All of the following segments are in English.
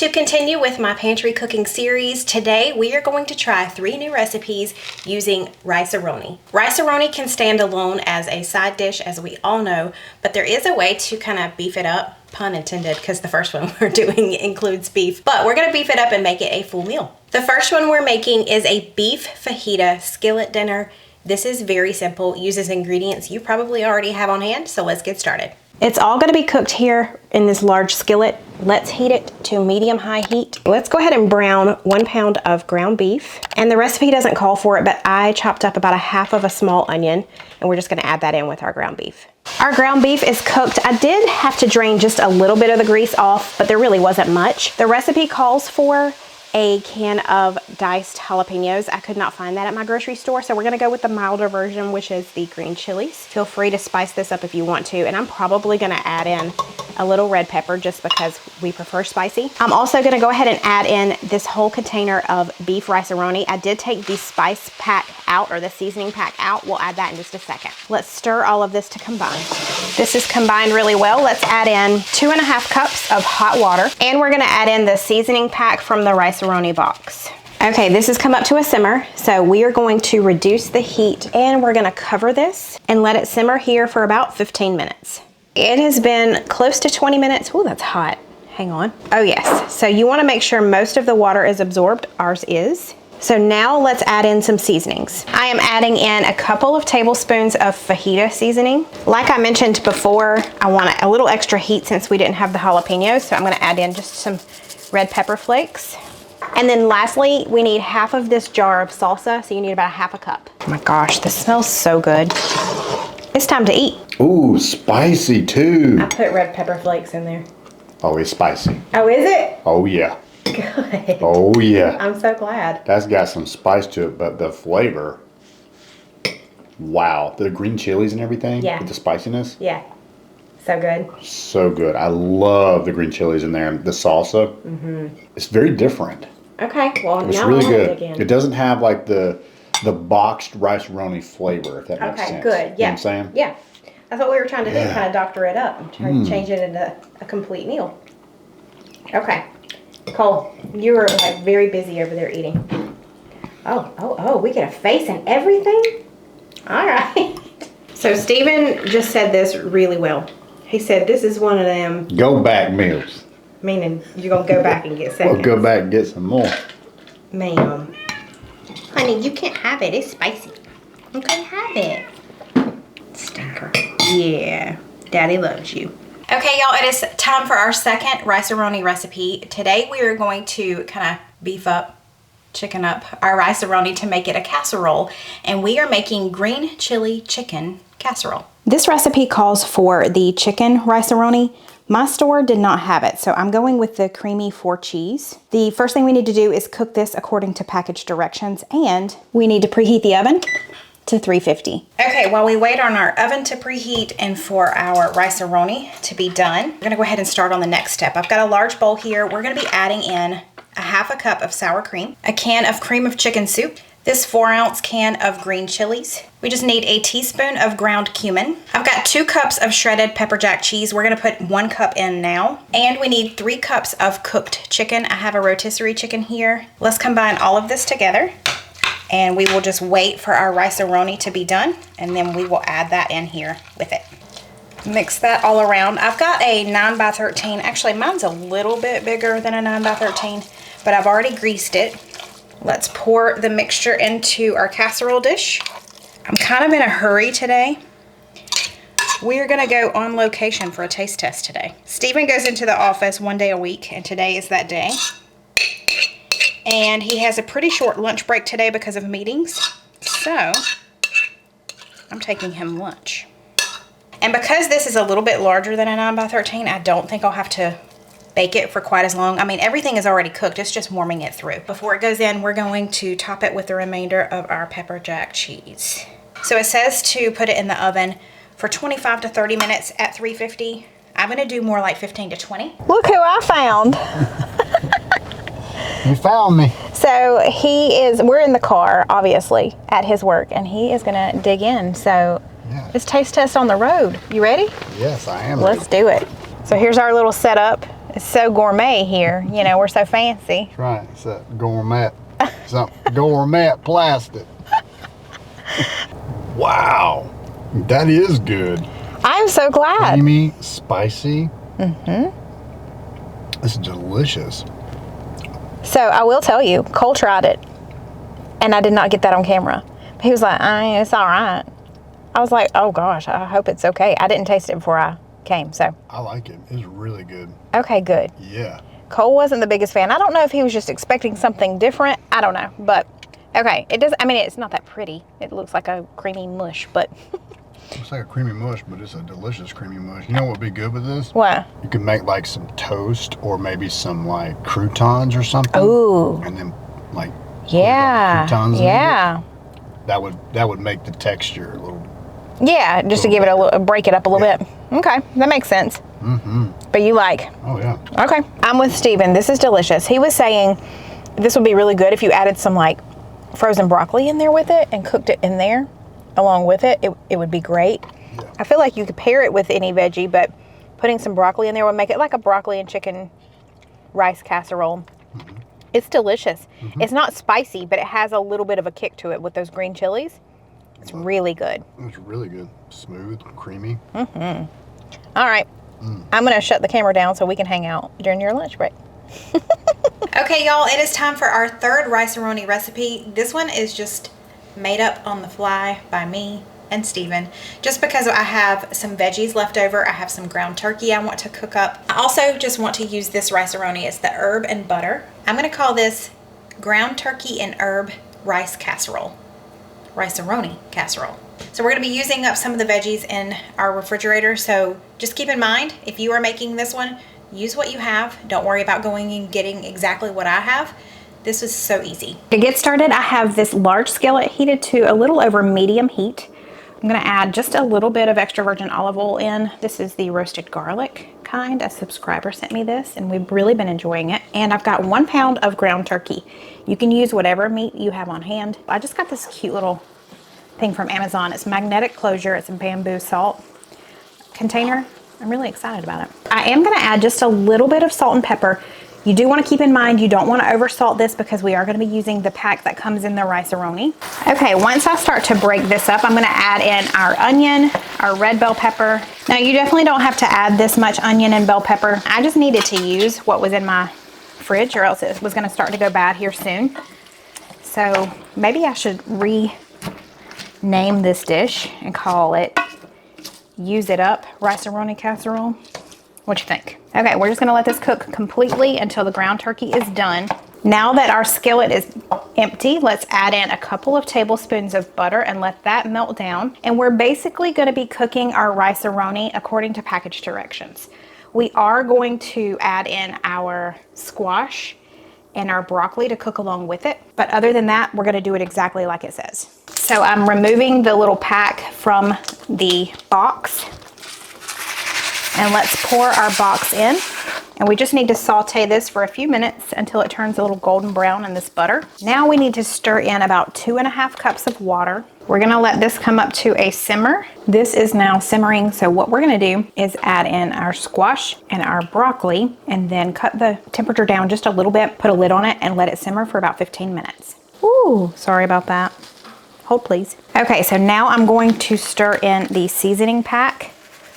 To continue with my pantry cooking series, today we are going to try 3 new recipes using rice-a-roni. Rice-a-roni can stand alone as a side dish, as we all know, but there is a way to kind of beef it up, pun intended, because the first one we're doing includes beef, but we're gonna beef it up and make it a full meal. The first one we're making is a beef fajita skillet dinner. This is very simple, uses ingredients you probably already have on hand, so let's get started. It's all gonna be cooked here in this large skillet. Let's heat it to medium-high heat. Let's go ahead and brown 1 pound of ground beef. And the recipe doesn't call for it, but I chopped up about 1/2 of a small onion, and we're just gonna add that in with our ground beef. Our ground beef is cooked. I did have to drain just a little bit of the grease off, but there really wasn't much. The recipe calls for a can of diced jalapenos. I could not find that at my grocery store, so we're gonna go with the milder version, which is the green chilies. Feel free to spice this up if you want to, and I'm probably gonna add in a little red pepper just because we prefer spicy. I'm also gonna go ahead and add in this whole container of beef rice-a-roni. I did take the spice pack out, or the seasoning pack out. We'll add that in just a second. Let's stir all of this to combine. This is combined really well. Let's add in 2.5 cups of hot water, and we're gonna add in the seasoning pack from the rice-a-roni box. Okay, this has come up to a simmer, so we are going to reduce the heat, and we're gonna cover this and let it simmer here for about 15 minutes. It has been close to 20 minutes. Oh, that's hot. Hang on. Oh yes, so you wanna make sure most of the water is absorbed. Ours is. So now let's add in some seasonings. I am adding in a couple of tablespoons of fajita seasoning. Like I mentioned before, I want a little extra heat since we didn't have the jalapenos, so I'm gonna add in just some red pepper flakes. And then lastly, we need 1/2 of this jar of salsa, so you need about 1/2 cup. Oh my gosh, this smells so good. It's time to eat. Ooh, spicy too. I put red pepper flakes in there. Oh, it's spicy. Oh, is it? Oh yeah. Good. Oh yeah. I'm so glad. That's got some spice to it, but the flavor, wow. The green chilies and everything, Yeah. with the spiciness. Yeah, so good. So good. I love the green chilies in there. The salsa, it's very different. Okay, well It's now really I'll good. dig in. It doesn't have like the boxed rice-a-roni flavor, if that makes Okay, sense. good. You know Yeah. what I'm saying? Yeah. That's what we were trying to do, Yeah. kind of doctor it up and try to change it into a complete meal. Okay. Cole, you were like very busy over there eating. Oh, we get a face and everything? All right. So Stephen just said this really well. He said this is one of them, Go back meals. meaning you're going to go back and get seconds. We'll go back and get some more. Ma'am. Honey, you can't have it. It's spicy. You can't have it. Stinker. Yeah. Daddy loves you. Okay, y'all, it is time for our second rice-a-roni recipe. Today we are going to kind of beef up, chicken up our rice-a-roni to make it a casserole. And we are making green chili chicken casserole. This recipe calls for the chicken rice-a-roni. My store did not have it, so I'm going with the creamy 4 cheese. The first thing we need to do is cook this according to package directions, and we need to preheat the oven to 350. Okay, while we wait on our oven to preheat and for our rice-a-roni to be done, we're gonna go ahead and start on the next step. I've got a large bowl here. We're gonna be adding in 1/2 cup of sour cream, a can of cream of chicken soup, this 4-ounce can of green chilies. We just need a teaspoon of ground cumin. I've got 2 cups of shredded pepper jack cheese. We're gonna put 1 cup in now. And we need 3 cups of cooked chicken. I have a rotisserie chicken here. Let's combine all of this together, and we will just wait for our rice-a-roni to be done, and then we will add that in here with it. Mix that all around. I've got a 9x13. Actually, mine's a little bit bigger than a 9x13, but I've already greased it. Let's pour the mixture into our casserole dish. I'm kind of in a hurry today. We're gonna go on location for a taste test today. Stephen goes into the office 1 day a week, and today is that day. And he has a pretty short lunch break today because of meetings. So, I'm taking him lunch. And because this is a little bit larger than a 9x13, I don't think I'll have to bake it for quite as long. I mean, everything is already cooked. It's just warming it through. Before it goes in, we're going to top it with the remainder of our pepper jack cheese. So it says to put it in the oven for 25 to 30 minutes at 350. I'm gonna do more like 15 to 20. Look who I found. You found me. So we're in the car, obviously, at his work, and he is gonna dig in. So Yeah. it's taste test on the road. You ready? Yes, I am. Let's do it. So here's our little setup. It's so gourmet here. You know, we're so fancy. That's right. It's that gourmet. Some gourmet plastic. Wow. That is good. I'm so glad. Creamy, spicy. Mm-hmm. This is delicious. So I will tell you, Cole tried it, and I did not get that on camera. He was like, it's all right. I was like, oh gosh, I hope it's okay. I didn't taste it before I came, so. I like it. It's really good. Okay, good. Yeah. Cole wasn't the biggest fan. I don't know if he was just expecting something different. I don't know, but okay. It does. I mean, it's not that pretty. It looks like a creamy mush, but. Looks like a creamy mush, but it's a delicious creamy mush. You know what would be good with this? What? You could make like some toast or maybe some like croutons or something. Ooh. And then like Yeah. croutons in Yeah. it. That would make the texture a little. Yeah, just to give it a little, break it up a little bit. Okay, that makes sense. Mm-hmm. But you like? Oh yeah. Okay, I'm with Steven. This is delicious. He was saying this would be really good if you added some like frozen broccoli in there with it and cooked it in there along with it. It would be great. Yeah. I feel like you could pair it with any veggie, but putting some broccoli in there would make it like a broccoli and chicken rice casserole. Mm-hmm. It's delicious. Mm-hmm. It's not spicy, but it has a little bit of a kick to it with those green chilies. It's really good. It's really good. Smooth, creamy. Mm-hmm. All right. I'm going to shut the camera down so we can hang out during your lunch break. Okay, y'all, it is time for our third rice-a-roni recipe. This one is just made up on the fly by me and Steven. Just because I have some veggies left over, I have some ground turkey I want to cook up. I also just want to use this rice-a-roni. It's the herb and butter. I'm going to call this ground turkey and herb rice casserole. Rice-a-roni casserole. So we're going to be using up some of the veggies in our refrigerator. So just keep in mind, if you are making this one, use what you have. Don't worry about going and getting exactly what I have. This was so easy. To get started, I have this large skillet heated to a little over medium heat. I'm going to add just a little bit of extra virgin olive oil in. This is the roasted garlic kind. A subscriber sent me this and we've really been enjoying it. And I've got 1 pound of ground turkey. You can use whatever meat you have on hand. I just got this cute little thing from Amazon. It's magnetic closure. It's a bamboo salt container. I'm really excited about it. I am going to add just a little bit of salt and pepper. You do want to keep in mind you don't want to oversalt this because we are going to be using the pack that comes in the rice-a-roni. Okay, once I start to break this up, I'm going to add in our onion, our red bell pepper. Now you definitely don't have to add this much onion and bell pepper. I just needed to use what was in my fridge or else it was going to start to go bad here soon. So maybe I should rename this dish and call it Use It Up Rice-a-Roni Casserole. What you think? Okay, we're just gonna let this cook completely until the ground turkey is done. Now that our skillet is empty, let's add in a couple of tablespoons of butter and let that melt down. And we're basically gonna be cooking our rice-a-roni according to package directions. We are going to add in our squash and our broccoli to cook along with it. But other than that, we're gonna do it exactly like it says. So I'm removing the little pack from the box. And let's pour our box in. And we just need to saute this for a few minutes until it turns a little golden brown in this butter. Now we need to stir in about 2.5 cups of water. We're gonna let this come up to a simmer. This is now simmering, so what we're gonna do is add in our squash and our broccoli and then cut the temperature down just a little bit, put a lid on it and let it simmer for about 15 minutes. Ooh, sorry about that. Hold please. Okay, so now I'm going to stir in the seasoning pack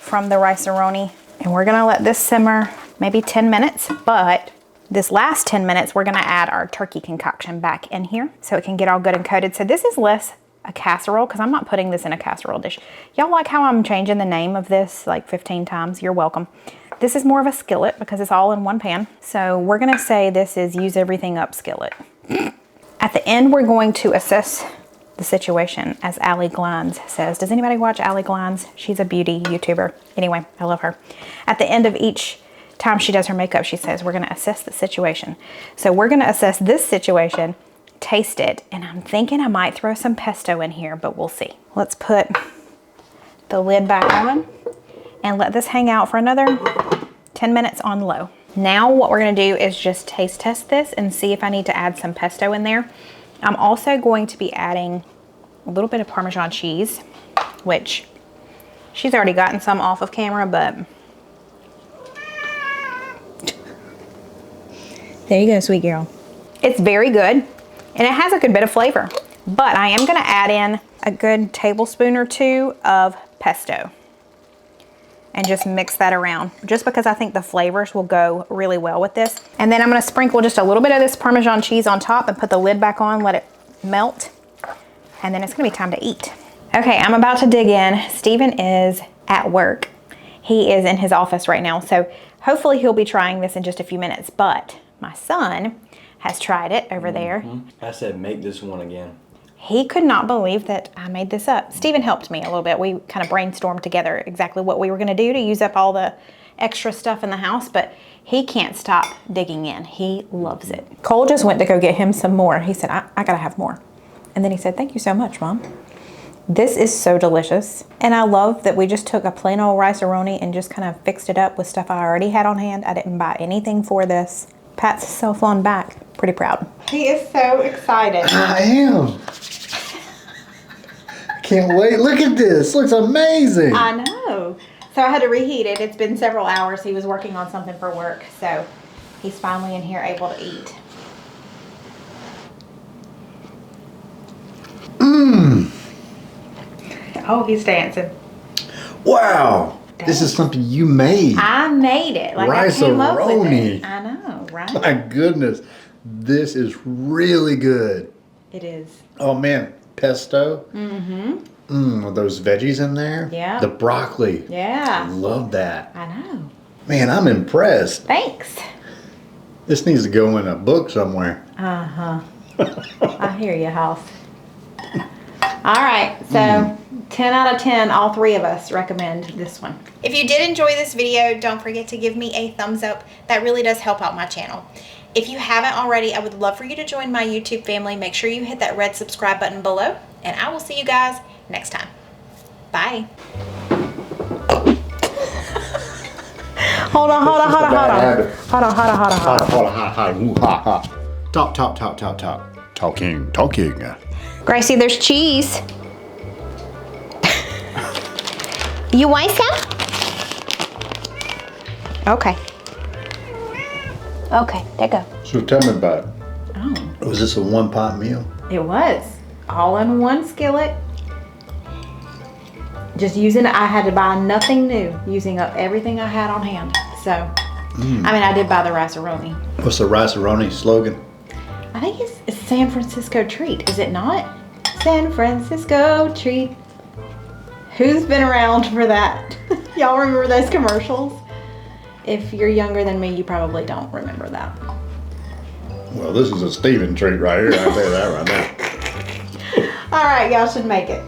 from the rice-a-roni and we're gonna let this simmer maybe 10 minutes, but this last 10 minutes we're gonna add our turkey concoction back in here so it can get all good and coated. So this is less a casserole because I'm not putting this in a casserole dish. Y'all like how I'm changing the name of this like 15 times? You're welcome. This is more of a skillet because it's all in one pan. So we're gonna say this is Use Everything Up skillet. At the end, we're going to assess the situation, as Allie Glines says. Does anybody watch Allie Glines? She's a beauty YouTuber. Anyway, I love her. At the end of each time she does her makeup, she says, we're gonna assess the situation. So we're gonna assess this situation, taste it, and I'm thinking I might throw some pesto in here, but we'll see. Let's put the lid back on and let this hang out for another 10 minutes on low. Now what we're gonna do is just taste test this and see if I need to add some pesto in there. I'm also going to be adding a little bit of Parmesan cheese, which she's already gotten some off of camera, but There you go, sweet girl. It's very good, and it has a good bit of flavor. But I am gonna add in a good tablespoon or two of pesto and just mix that around, just because I think the flavors will go really well with this. And then I'm gonna sprinkle just a little bit of this Parmesan cheese on top and put the lid back on, let it melt, and then it's gonna be time to eat. Okay, I'm about to dig in. Steven is at work. He is in his office right now, so hopefully he'll be trying this in just a few minutes, but my son has tried it over there. I said, make this one again. He could not believe that I made this up. Steven helped me a little bit. We kind of brainstormed together exactly what we were gonna do to use up all the extra stuff in the house, but he can't stop digging in. He loves it. Cole just went to go get him some more. He said, I gotta have more. And then he said, thank you so much, Mom. This is so delicious. And I love that we just took a plain old rice-a-roni and just kind of fixed it up with stuff I already had on hand. I didn't buy anything for this. Pats himself on back. Pretty proud. He is so excited. I am. Can't wait. Look at this. Looks amazing. I know. So I had to reheat it. It's been several hours. He was working on something for work. So he's finally in here able to eat. Mmm. Oh, he's dancing. Wow. This is something you made. I made it. Like I came up with Rice-a-roni. it. I know, right? My goodness. This is really good. It is. Oh man, pesto. With those veggies in there. Yeah. The broccoli. Yeah. I love that. I know. Man, I'm impressed. Thanks. This needs to go in a book somewhere. Uh-huh. I hear you, House. All right, so 10 out of 10, all three of us recommend this one. If you did enjoy this video, don't forget to give me a thumbs up. That really does help out my channel. If you haven't already, I would love for you to join my YouTube family. Make sure you hit that red subscribe button below, and I will see you guys next time. Bye. Hold on. Talking. Gracie, there's cheese. You want some? Okay. Okay, there you go. So tell me about it. Oh. Was this a one-pot meal? It was. All in one skillet. Just using, I had to buy nothing new, using up everything I had on hand. So, I mean, I did buy the rice-a-roni. What's the rice-a-roni slogan? I think it's San Francisco treat, is it not? San Francisco treat. Who's been around for that? Y'all remember those commercials? If you're younger than me, you probably don't remember that. Well, this is a Steven treat right here. I'll tell you that right now. All right, y'all should make it.